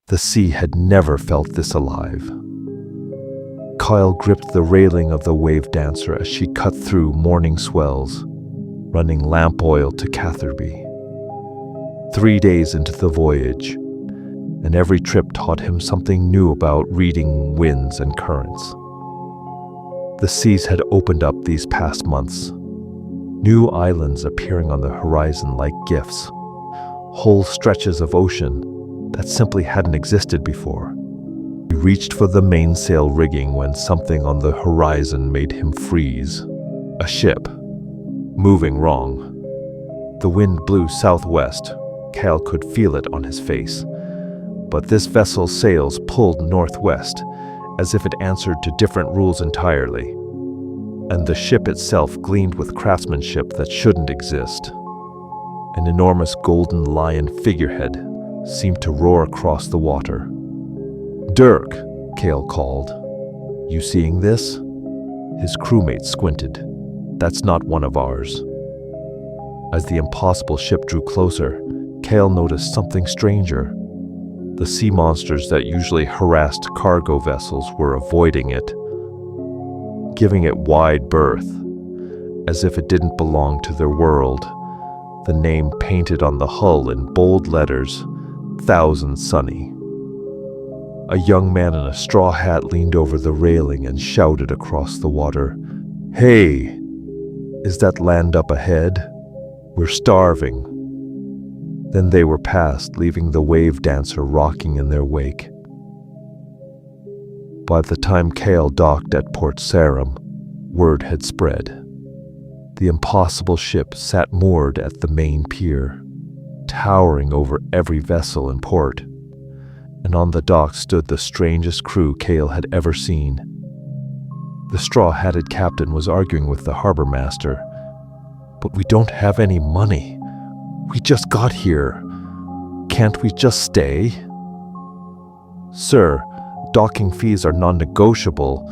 The sea had never felt this alive. Kyle gripped the railing of the wave dancer as she cut through morning swells, running lamp oil to Catherby. 3 days into the voyage, and every trip taught him something new about reading winds and currents. The seas had opened up these past months, new islands appearing on the horizon like gifts, whole stretches of ocean that simply hadn't existed before. He reached for the mainsail rigging when something on the horizon made him freeze. A ship, moving wrong. The wind blew southwest. Cal could feel it on his face. But this vessel's sails pulled northwest, as if it answered to different rules entirely. And the ship itself gleamed with craftsmanship that shouldn't exist. An enormous golden lion figurehead seemed to roar across the water. "Dirk," Cale called. "You seeing this?" His crewmate squinted. "That's not one of ours." As the impossible ship drew closer, Cale noticed something stranger. The sea monsters that usually harassed cargo vessels were avoiding it, giving it wide berth, as if it didn't belong to their world. The name painted on the hull in bold letters, Thousand Sunny. A young man in a straw hat leaned over the railing and shouted across the water, "Hey, is that land up ahead? We're starving." Then they were past, leaving the wave dancer rocking in their wake. By the time Cale docked at Port Sarum, word had spread. The impossible ship sat moored at the main pier, towering over every vessel in port, and on the dock stood the strangest crew Cale had ever seen. The straw-hatted captain was arguing with the harbor master. "But we don't have any money. We just got here. Can't we just stay?" "Sir, docking fees are non-negotiable."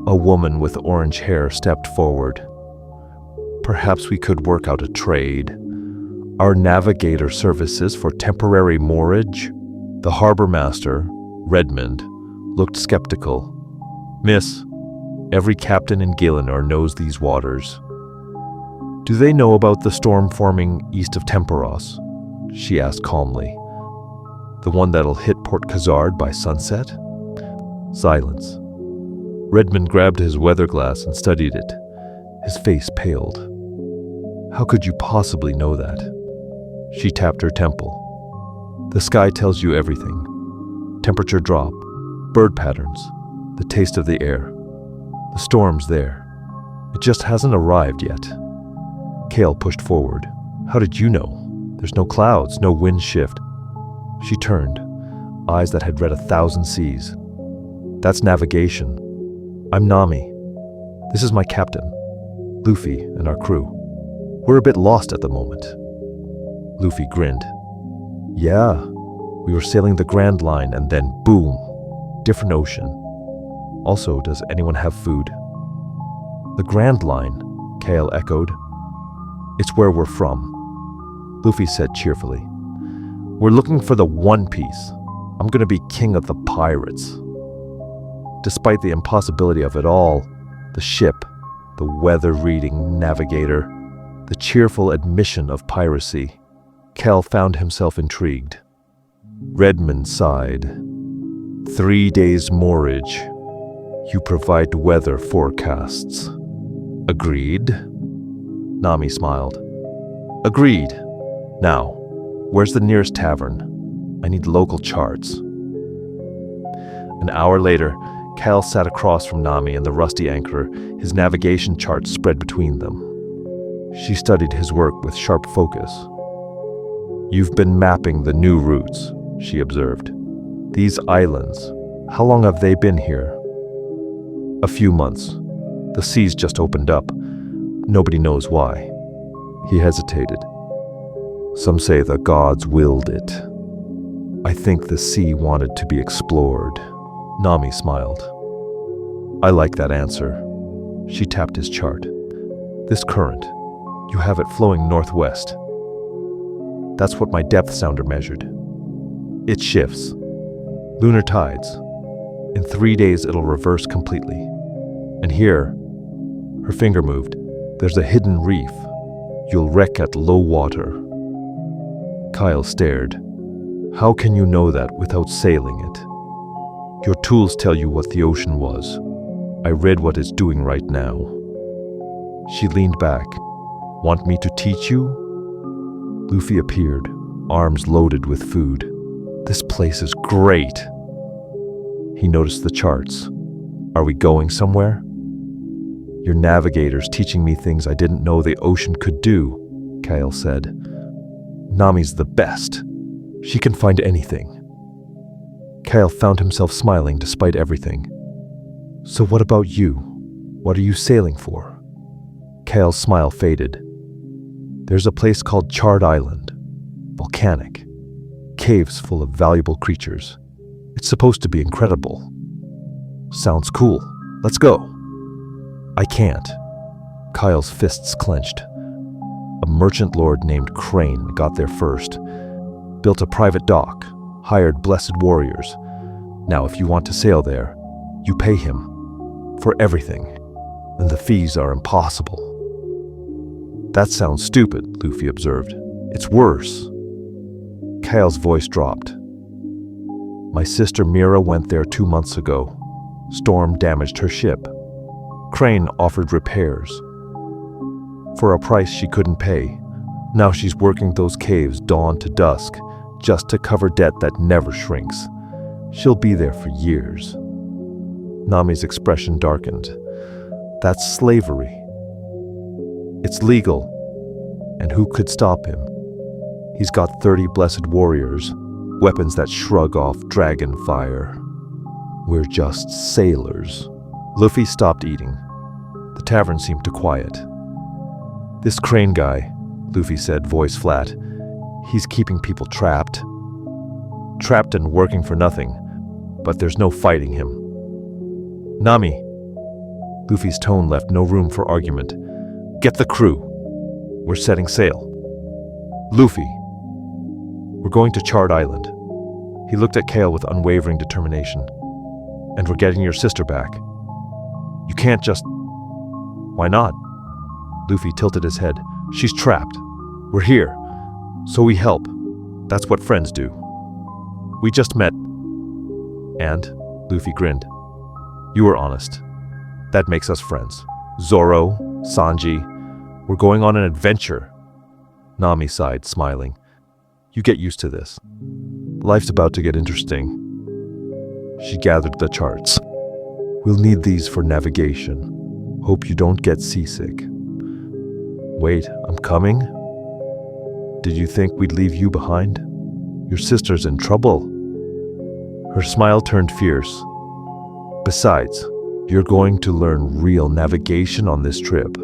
A woman with orange hair stepped forward. "Perhaps we could work out a trade. Our navigator services for temporary moorage?" The harbor master, Redmond, looked skeptical. "Miss, every captain in Gielinor knows these waters." "Do they know about the storm forming east of Temperos?" she asked calmly. "The one that'll hit Port Khazard by sunset?" Silence. Redmond grabbed his weather glass and studied it. His face paled. "How could you possibly know that?" She tapped her temple. "The sky tells you everything. Temperature drop, bird patterns, the taste of the air. The storm's there. It just hasn't arrived yet." Cale pushed forward. "How did you know? There's no clouds, no wind shift." She turned, eyes that had read 1,000 seas. "That's navigation. I'm Nami. This is my captain, Luffy, and our crew. We're a bit lost at the moment." Luffy grinned. "Yeah, we were sailing the Grand Line and then boom, different ocean. Also, does anyone have food?" "The Grand Line," Cale echoed. "It's where we're from," Luffy said cheerfully. "We're looking for the One Piece. I'm gonna be king of the pirates." Despite the impossibility of it all, the ship, the weather-reading navigator, the cheerful admission of piracy, Cale found himself intrigued. Redmond sighed. 3 days moorage. You provide weather forecasts. Agreed? Nami smiled. Agreed. Now, where's the nearest tavern? I need local charts. An hour later, Cal sat across from Nami and the rusty anchor, his navigation charts spread between them. She studied his work with sharp focus. You've been mapping the new routes, she observed. These islands, how long have they been here? A few months. The seas just opened up. Nobody knows why. He hesitated. Some say the gods willed it. I think the sea wanted to be explored. Nami smiled. I like that answer. She tapped his chart. This current, you have it flowing northwest. That's what my depth sounder measured. It shifts. Lunar tides. In 3 days, it'll reverse completely. And here, her finger moved, there's a hidden reef. You'll wreck at low water. Kyle stared. How can you know that without sailing it? Your tools tell you what the ocean was. I read what it's doing right now. She leaned back. Want me to teach you? Luffy appeared, arms loaded with food. This place is great. He noticed the charts. Are we going somewhere? Your navigator's teaching me things I didn't know the ocean could do, Kyle said. Nami's the best. She can find anything. Kyle found himself smiling despite everything. So what about you? What are you sailing for? Kyle's smile faded. There's a place called Charred Island. Volcanic. Caves full of valuable creatures. It's supposed to be incredible. Sounds cool. Let's go. I can't. Kyle's fists clenched. A merchant lord named Crane got there first. Built a private dock. Hired blessed warriors. Now if you want to sail there, you pay him. For everything. And the fees are impossible. That sounds stupid, Luffy observed. It's worse. Kyle's voice dropped. My sister Mira went there 2 months ago. Storm damaged her ship. Crane offered repairs. For a price she couldn't pay. Now she's working those caves dawn to dusk, just to cover debt that never shrinks. She'll be there for years. Nami's expression darkened. That's slavery. It's legal. And who could stop him? He's got 30 blessed warriors, weapons that shrug off dragon fire. We're just sailors. Luffy stopped eating. The tavern seemed to quiet. This Crane guy, Luffy said, voice flat. He's keeping people trapped. Trapped and working for nothing, but there's no fighting him. Nami. Luffy's tone left no room for argument. Get the crew. We're setting sail. Luffy. We're going to Charred Island. He looked at Kale with unwavering determination. And we're getting your sister back. You can't just... Why not? Luffy tilted his head. She's trapped. We're here. So we help. That's what friends do. We just met. And? Luffy grinned. You were honest. That makes us friends. Zoro, Sanji, we're going on an adventure. Nami sighed, smiling. You get used to this. Life's about to get interesting. She gathered the charts. We'll need these for navigation. Hope you don't get seasick. Wait, I'm coming? Did you think we'd leave you behind? Your sister's in trouble. Her smile turned fierce. Besides, you're going to learn real navigation on this trip.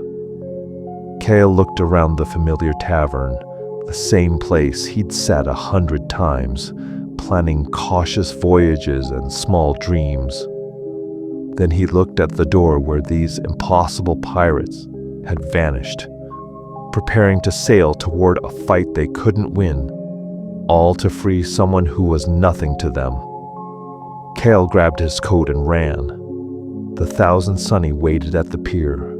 Kale looked around the familiar tavern, the same place he'd sat 100 times, planning cautious voyages and small dreams. Then he looked at the door where these impossible pirates had vanished, preparing to sail toward a fight they couldn't win, all to free someone who was nothing to them. Kale grabbed his coat and ran. The Thousand Sunny waited at the pier,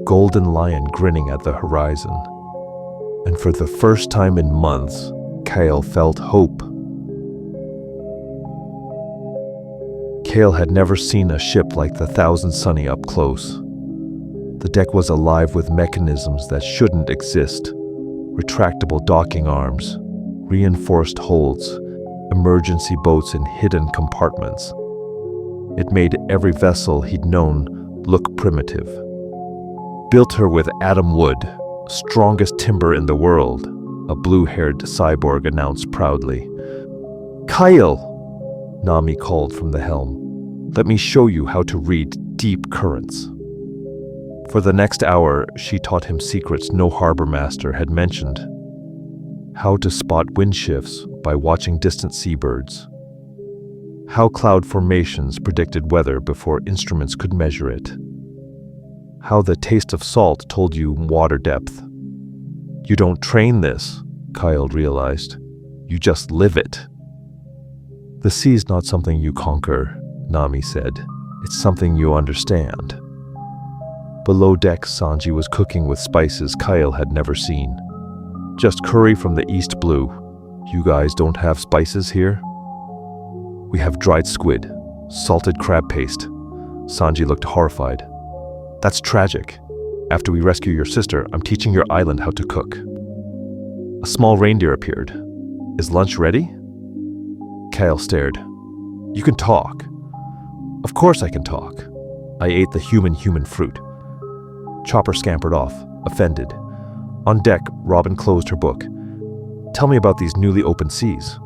Golden Lion grinning at the horizon. And for the first time in months, Kale felt hope. Kale had never seen a ship like the Thousand Sunny up close. The deck was alive with mechanisms that shouldn't exist. Retractable docking arms, reinforced holds, emergency boats in hidden compartments. It made every vessel he'd known look primitive. Built her with atom wood, strongest timber in the world, a blue-haired cyborg announced proudly. Kyle, Nami called from the helm. Let me show you how to read deep currents. For the next hour, she taught him secrets no harbor master had mentioned. How to spot wind shifts by watching distant seabirds. How cloud formations predicted weather before instruments could measure it. How the taste of salt told you water depth. You don't train this, Kyle realized. You just live it. The sea's not something you conquer, Nami said. It's something you understand. Below deck, Sanji was cooking with spices Kyle had never seen. Just curry from the East Blue. You guys don't have spices here? We have dried squid, salted crab paste. Sanji looked horrified. That's tragic. After we rescue your sister, I'm teaching your island how to cook. A small reindeer appeared. Is lunch ready? Kyle stared. You can talk. Of course I can talk. I ate the human fruit. Chopper scampered off, offended. On deck, Robin closed her book. Tell me about these newly opened seas.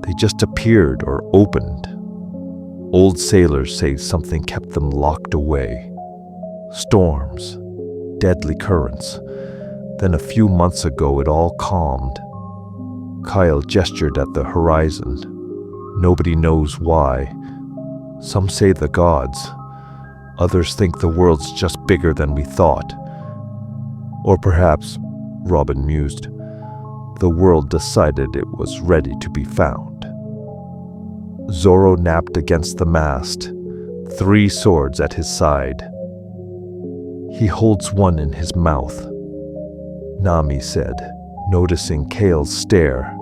They just appeared or opened. Old sailors say something kept them locked away. Storms, deadly currents. Then a few months ago it all calmed. Kyle gestured at the horizon. Nobody knows why. Some say the gods. Others think the world's just bigger than we thought. Or perhaps, Robin mused, the world decided it was ready to be found. Zoro napped against the mast, 3 swords at his side. He holds one in his mouth, Nami said, noticing Kale's stare.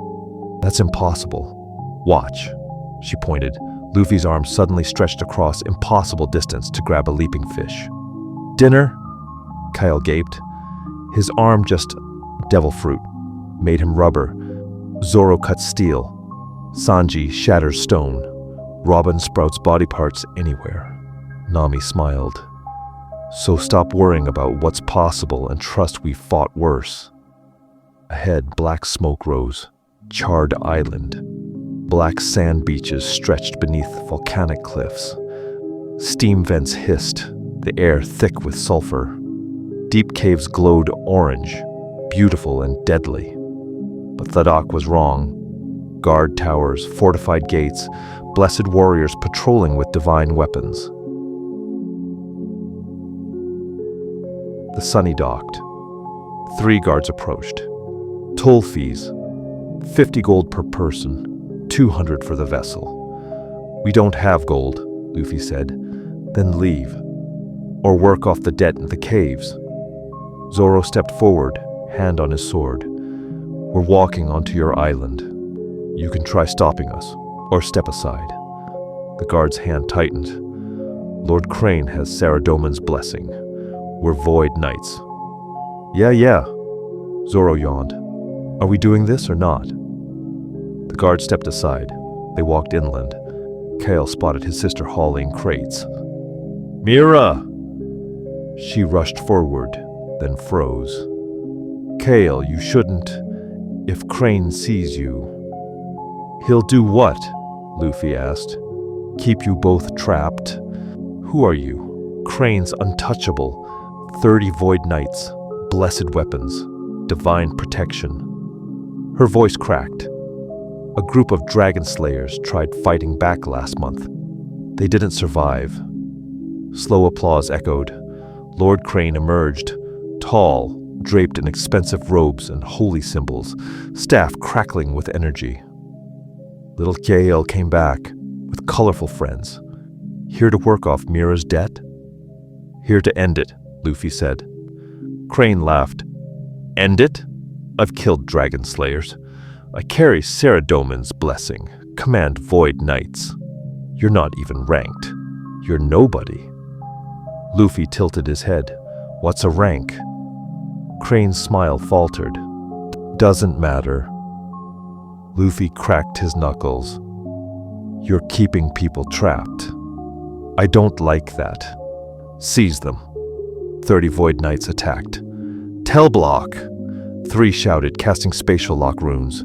That's impossible. Watch, she pointed. Luffy's arm suddenly stretched across impossible distance to grab a leaping fish. Dinner? Kyle gaped. His arm just devil fruit, made him rubber. Zoro cuts steel. Sanji shatters stone. Robin sprouts body parts anywhere. Nami smiled. So stop worrying about what's possible and trust we fought worse. Ahead, black smoke rose. Charred island. Black sand beaches stretched beneath volcanic cliffs. Steam vents hissed, the air thick with sulfur. Deep caves glowed orange, beautiful and deadly. But Thadok was wrong. Guard towers, fortified gates, blessed warriors patrolling with divine weapons. The Sunny docked. 3 guards approached. Toll fees, 50 gold per person. 200 for the vessel. We don't have gold, Luffy said. Then leave. Or work off the debt in the caves. Zoro stepped forward, hand on his sword. We're walking onto your island. You can try stopping us, or step aside. The guard's hand tightened. Lord Crane has Saradomin's blessing. We're Void Knights. Yeah. Zoro yawned. Are we doing this or not? The guard stepped aside. They walked inland. Kale spotted his sister hauling crates. Mira! She rushed forward, then froze. Kale, you shouldn't. If Crane sees you. He'll do what? Luffy asked. Keep you both trapped? Who are you? Crane's untouchable. 30 Void Knights, blessed weapons, divine protection. Her voice cracked. A group of dragon slayers tried fighting back last month. They didn't survive. Slow applause echoed. Lord Crane emerged, tall, draped in expensive robes and holy symbols, staff crackling with energy. Little Kale came back, with colorful friends. Here to work off Mira's debt? Here to end it, Luffy said. Crane laughed. End it? I've killed dragon slayers. I carry Saradomin's blessing, command Void Knights. You're not even ranked. You're nobody. Luffy tilted his head. What's a rank? Crane's smile faltered. Doesn't matter. Luffy cracked his knuckles. You're keeping people trapped. I don't like that. Seize them. 30 Void Knights attacked. Tell block! 3 shouted, casting spatial lock runes.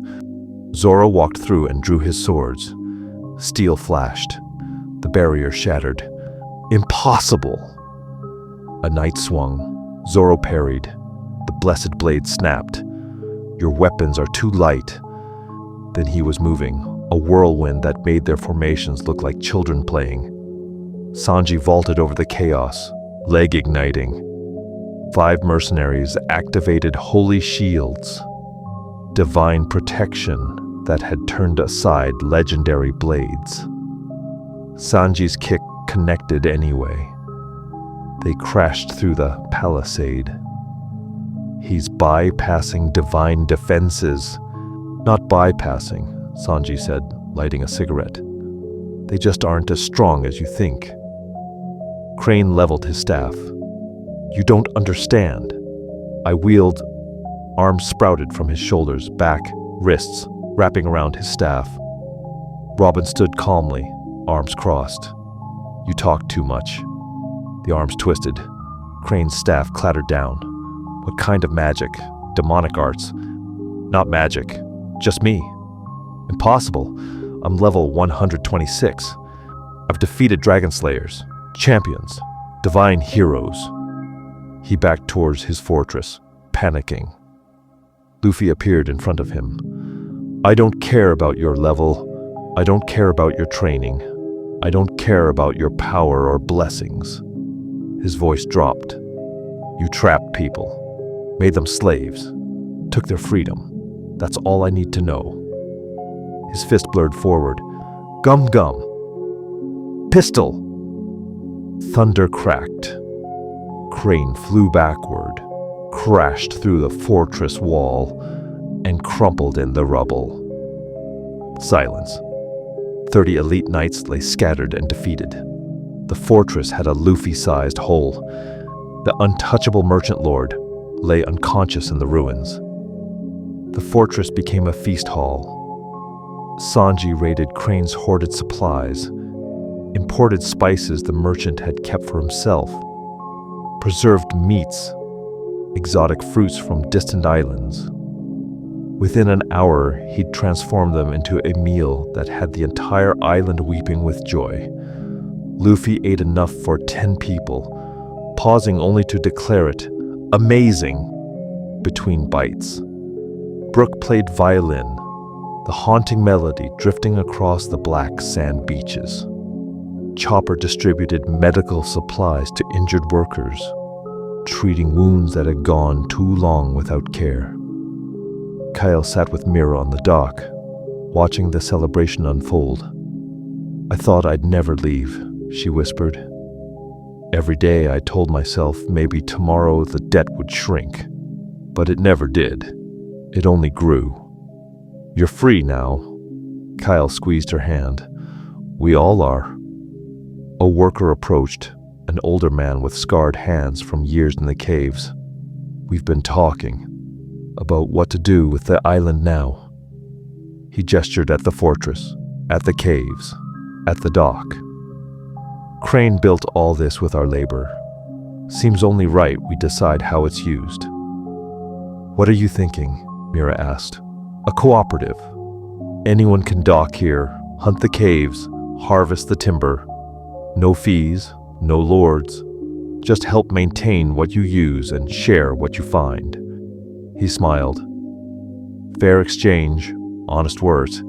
Zoro walked through and drew his swords. Steel flashed. The barrier shattered. Impossible! A knight swung. Zoro parried. The blessed blade snapped. Your weapons are too light. Then he was moving, a whirlwind that made their formations look like children playing. Sanji vaulted over the chaos, leg igniting. 5 mercenaries activated holy shields. Divine protection, that had turned aside legendary blades. Sanji's kick connected anyway. They crashed through the palisade. He's bypassing divine defenses. Not bypassing, Sanji said, lighting a cigarette. They just aren't as strong as you think. Crane leveled his staff. You don't understand. I wheeled. Arms sprouted from his shoulders, back, wrists, wrapping around his staff. Robin stood calmly, arms crossed. You talk too much. The arms twisted. Crane's staff clattered down. What kind of magic? Demonic arts. Not magic. Just me. Impossible. I'm level 126. I've defeated dragon slayers, champions, divine heroes. He backed towards his fortress, panicking. Luffy appeared in front of him. I don't care about your level. I don't care about your training. I don't care about your power or blessings. His voice dropped. You trapped people, made them slaves, took their freedom. That's all I need to know. His fist blurred forward. Gum gum. Pistol. Thunder cracked. Crane flew backward, crashed through the fortress wall, and crumpled in the rubble. Silence. 30 elite knights lay scattered and defeated. The fortress had a Luffy-sized hole. The untouchable merchant lord lay unconscious in the ruins. The fortress became a feast hall. Sanji raided Crane's hoarded supplies, imported spices the merchant had kept for himself, preserved meats, exotic fruits from distant islands. Within an hour, he'd transformed them into a meal that had the entire island weeping with joy. Luffy ate enough for 10 people, pausing only to declare it amazing between bites. Brook played violin, the haunting melody drifting across the black sand beaches. Chopper distributed medical supplies to injured workers, treating wounds that had gone too long without care. Kyle sat with Mira on the dock, watching the celebration unfold. I thought I'd never leave, she whispered. Every day I told myself maybe tomorrow the debt would shrink, but it never did. It only grew. You're free now. Kyle squeezed her hand. We all are. A worker approached, an older man with scarred hands from years in the caves. We've been talking about what to do with the island now. He gestured at the fortress, at the caves, at the dock. Crane built all this with our labor. Seems only right we decide how it's used. What are you thinking? Mira asked. A cooperative. Anyone can dock here, hunt the caves, harvest the timber. No fees, no lords. Just help maintain what you use and share what you find. He smiled. Fair exchange, honest words,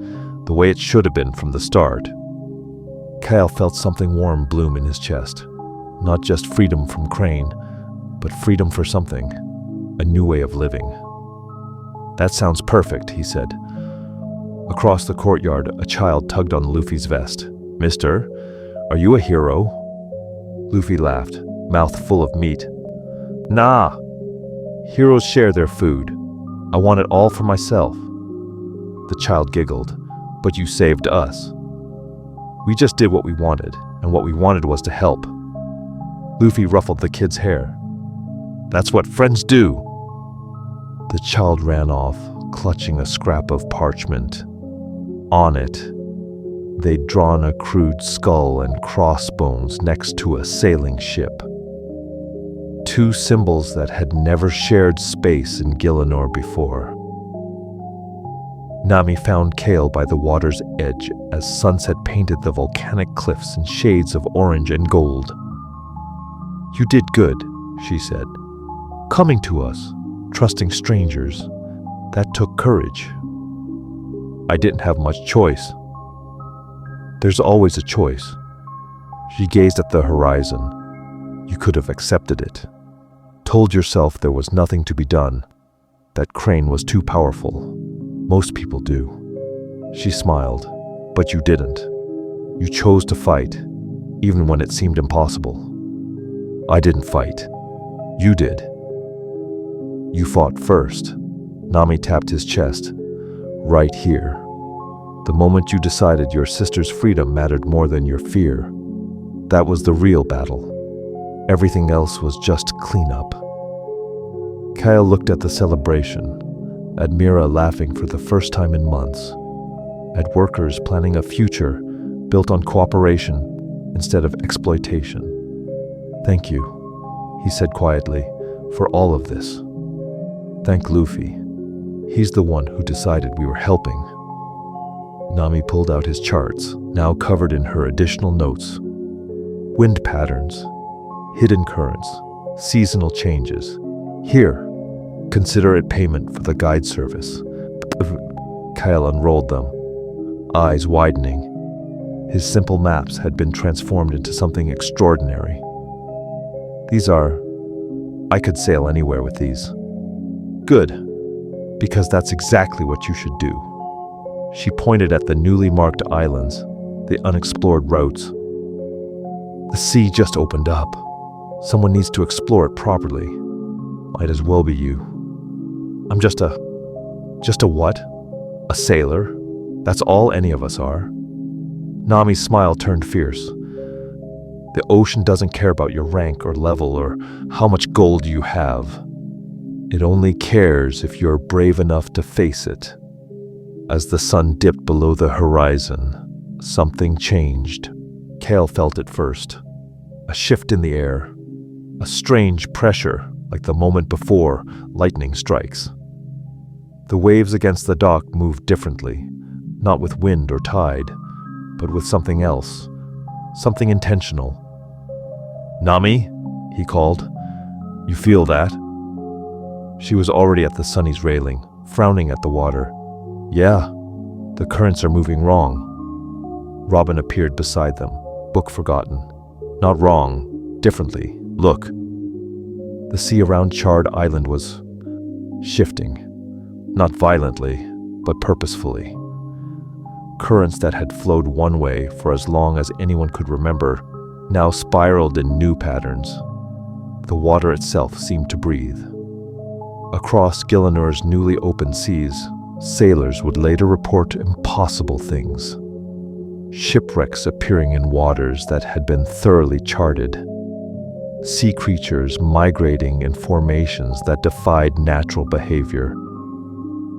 the way it should have been from the start. Kyle felt something warm bloom in his chest. Not just freedom from Crane, but freedom for something, a new way of living. That sounds perfect, he said. Across the courtyard, a child tugged on Luffy's vest. Mister, are you a hero? Luffy laughed, mouth full of meat. Nah. Heroes share their food. I want it all for myself. The child giggled. But you saved us. We just did what we wanted, and what we wanted was to help. Luffy ruffled the kid's hair. That's what friends do. The child ran off, clutching a scrap of parchment. On it, they'd drawn a crude skull and crossbones next to a sailing ship. Two symbols that had never shared space in Gielinor before. Nami found Kale by the water's edge as sunset painted the volcanic cliffs in shades of orange and gold. You did good, she said. Coming to us, trusting strangers, that took courage. I didn't have much choice. There's always a choice. She gazed at the horizon. You could have accepted it. Told yourself there was nothing to be done, that Crane was too powerful. Most people do. She smiled. But you didn't. You chose to fight, even when it seemed impossible. I didn't fight. You did. You fought first. Nami tapped his chest. Right here. The moment you decided your sister's freedom mattered more than your fear. That was the real battle. Everything else was just cleanup. Kyle looked at the celebration, at Mira laughing for the first time in months, at workers planning a future built on cooperation instead of exploitation. Thank you, he said quietly, for all of this. Thank Luffy. He's the one who decided we were helping. Nami pulled out his charts, now covered in her additional notes. Wind patterns, hidden currents, seasonal changes. Here, consider it payment for the guide service. Kyle unrolled them, eyes widening. His simple maps had been transformed into something extraordinary. I could sail anywhere with these. Good, because that's exactly what you should do. She pointed at the newly marked islands, the unexplored routes. The sea just opened up. Someone needs to explore it properly. Might as well be you. I'm just a what? A sailor? That's all any of us are. Nami's smile turned fierce. The ocean doesn't care about your rank or level or how much gold you have. It only cares if you're brave enough to face it. As the sun dipped below the horizon, something changed. Kale felt it first. A shift in the air. A strange pressure, like the moment before lightning strikes. The waves against the dock moved differently, not with wind or tide, but with something else, something intentional. Nami, he called. You feel that? She was already at the Sunny's railing, frowning at the water. Yeah, the currents are moving wrong. Robin appeared beside them, book forgotten. Not wrong, differently. Look. The sea around Charred Island was shifting, not violently, but purposefully. Currents that had flowed one way for as long as anyone could remember now spiraled in new patterns. The water itself seemed to breathe. Across Gielinor's newly opened seas, sailors would later report impossible things. Shipwrecks appearing in waters that had been thoroughly charted. Sea creatures migrating in formations that defied natural behavior.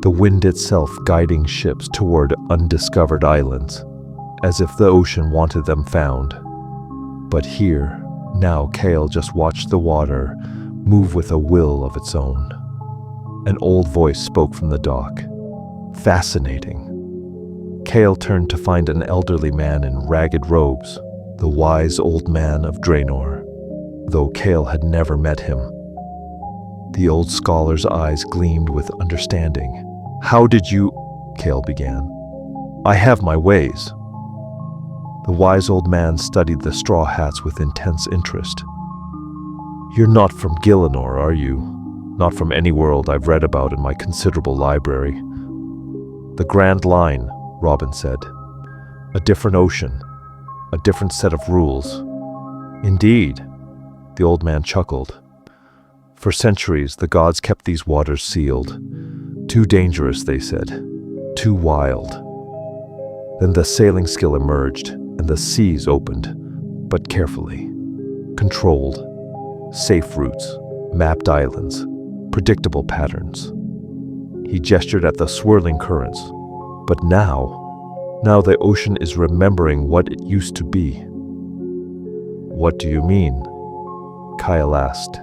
The wind itself guiding ships toward undiscovered islands, as if the ocean wanted them found. But here, now Kale just watched the water move with a will of its own. An old voice spoke from the dock. Fascinating. Kale turned to find an elderly man in ragged robes, the wise old man of Draenor, though Kale had never met him. The old scholar's eyes gleamed with understanding. How did you... Kale began. I have my ways. The wise old man studied the straw hats with intense interest. You're not from Gielinor, are you? Not from any world I've read about in my considerable library. The Grand Line, Robin said. A different ocean. A different set of rules. Indeed, the old man chuckled. For centuries, the gods kept these waters sealed. Too dangerous, they said. Too wild. Then the sailing skill emerged, and the seas opened, but carefully. Controlled. Safe routes, mapped islands, predictable patterns. He gestured at the swirling currents. But now the ocean is remembering what it used to be. What do you mean? Kyle asked.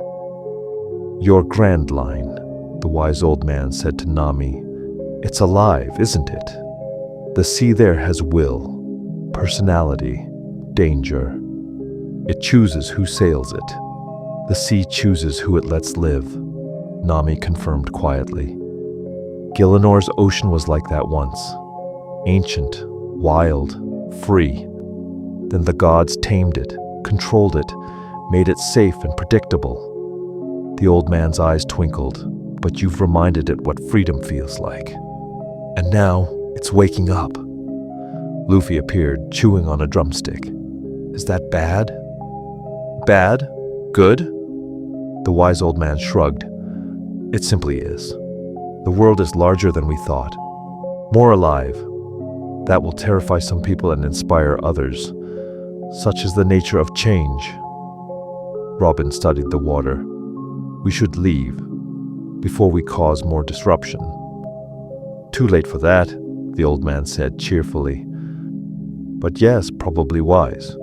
Your Grand Line, the wise old man said to Nami. It's alive, isn't it? The sea there has will, personality, danger. It chooses who sails it. The sea chooses who it lets live, Nami confirmed quietly. Gielinor's ocean was like that once. Ancient, wild, free. Then the gods tamed it, controlled it, made it safe and predictable. The old man's eyes twinkled, but you've reminded it what freedom feels like. And now, It's waking up. Luffy appeared, chewing on a drumstick. Is that bad? Bad? Good? The wise old man shrugged. It simply is. The world is larger than we thought. More alive. That will terrify some people and inspire others. Such is the nature of change. Robin studied the water. We should leave before we cause more disruption. Too late for that, the old man said cheerfully. But yes, probably wise.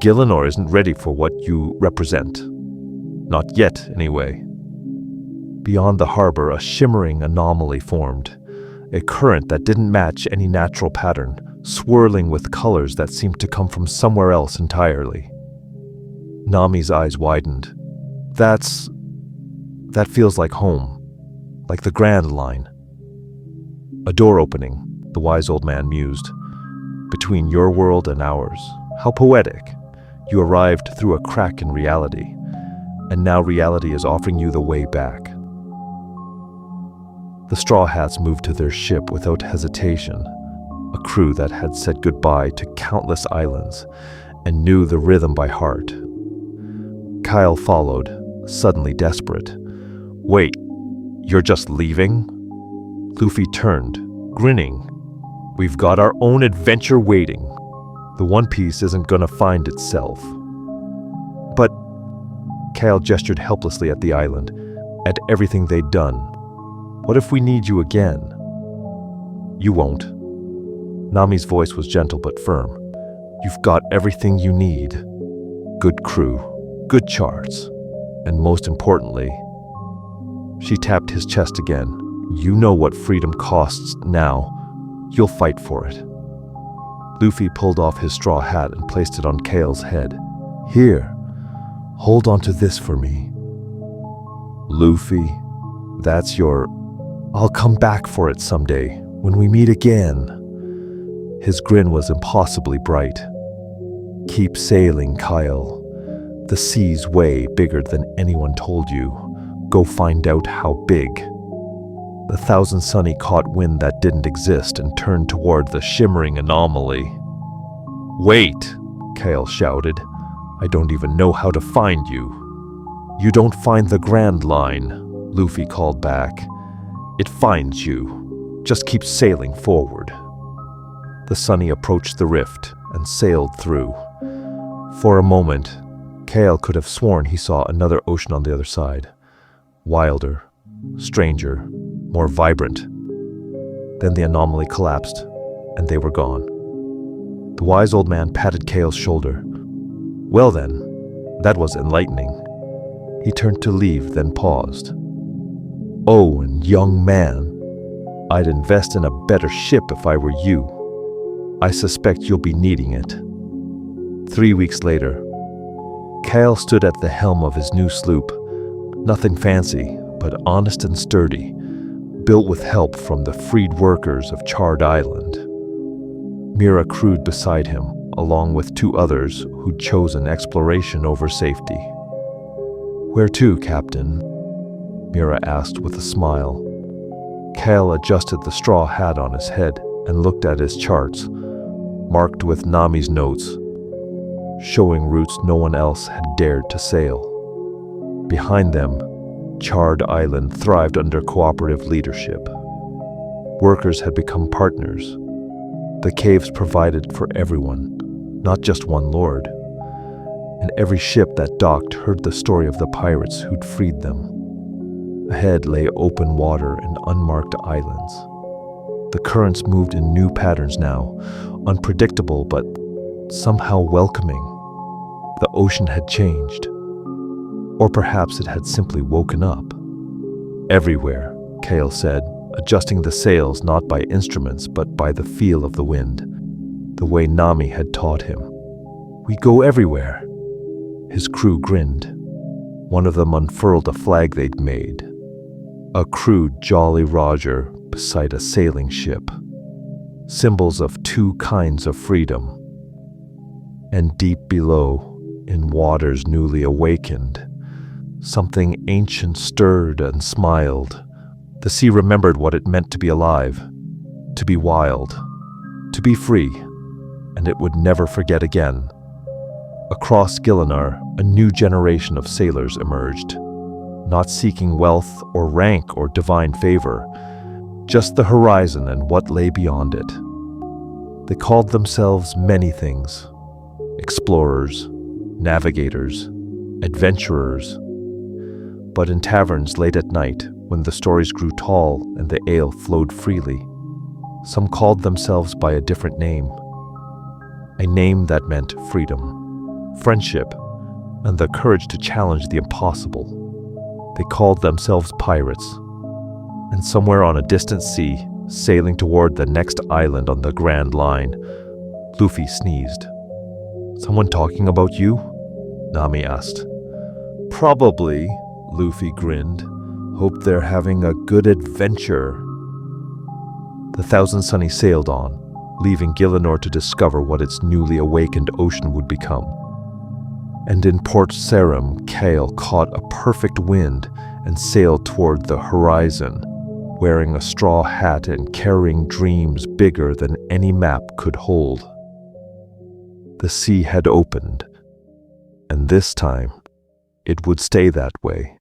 Gielinor isn't ready for what you represent. Not yet, anyway. Beyond the harbor, a shimmering anomaly formed. A current that didn't match any natural pattern, swirling with colors that seemed to come from somewhere else entirely. Nami's eyes widened. That feels like home. Like the Grand Line. A door opening, the wise old man mused. Between your world and ours. How poetic. You arrived through a crack in reality, and now reality is offering you the way back. The Straw Hats moved to their ship without hesitation, a crew that had said goodbye to countless islands and knew the rhythm by heart. Kyle followed, suddenly desperate. Wait, you're just leaving? Luffy turned, grinning. We've got our own adventure waiting. The One Piece isn't gonna find itself. But Kyle gestured helplessly at the island, at everything they'd done. What if we need you again? You won't. Nami's voice was gentle but firm. You've got everything you need. Good crew, good charts, and most importantly, she tapped his chest again. You know what freedom costs now. You'll fight for it. Luffy pulled off his straw hat and placed it on Kale's head. Here, hold on to this for me. Luffy, that's your... I'll come back for it someday, when we meet again. His grin was impossibly bright. Keep sailing, Kyle. The sea's way bigger than anyone told you. Go find out how big. The Thousand Sunny caught wind that didn't exist and turned toward the shimmering anomaly. Wait, Kale shouted. I don't even know how to find you. You don't find the Grand Line, Luffy called back. It finds you. Just keep sailing forward. The Sunny approached the rift and sailed through. For a moment, Kale could have sworn he saw another ocean on the other side. Wilder, stranger, more vibrant. Then the anomaly collapsed, and they were gone. The wise old man patted Kale's shoulder. Well then, that was enlightening. He turned to leave, then paused. Oh, and young man, I'd invest in a better ship if I were you. I suspect you'll be needing it. 3 weeks later, Kale stood at the helm of his new sloop. Nothing fancy, but honest and sturdy, built with help from the freed workers of Charred Island. Mira crewed beside him, along with 2 others who'd chosen exploration over safety. Where to, Captain? Mira asked with a smile. Kale adjusted the straw hat on his head and looked at his charts, marked with Nami's notes, showing routes no one else had dared to sail. Behind them, Charred Island thrived under cooperative leadership. Workers had become partners. The caves provided for everyone, not just one lord. And every ship that docked heard the story of the pirates who'd freed them. Ahead lay open water and unmarked islands. The currents moved in new patterns now, unpredictable but somehow welcoming. The ocean had changed. Or perhaps it had simply woken up. Everywhere, Kale said, adjusting the sails not by instruments but by the feel of the wind, the way Nami had taught him. We go everywhere. His crew grinned. One of them unfurled a flag they'd made. A crude Jolly Roger beside a sailing ship. Symbols of 2 kinds of freedom. And deep below, in waters newly awakened, something ancient stirred and smiled. The sea remembered what it meant to be alive. to be wild, to be free, and it would never forget again. Across Gielinor, a new generation of sailors emerged, not seeking wealth or rank or divine favor, just the horizon and what lay beyond it. They called themselves many things: explorers, navigators, adventurers. But in taverns late at night, when the stories grew tall and the ale flowed freely, some called themselves by a different name, a name that meant freedom, friendship, and the courage to challenge the impossible. They called themselves pirates. And somewhere on a distant sea, sailing toward the next island on the Grand Line, Luffy sneezed. "Someone talking about you?" Nami asked. "Probably," Luffy grinned. "Hope they're having a good adventure." The Thousand Sunny sailed on, leaving Gielinor to discover what its newly awakened ocean would become. And in Port Sarim, Kale caught a perfect wind and sailed toward the horizon, wearing a straw hat and carrying dreams bigger than any map could hold. The sea had opened, and this time it would stay that way.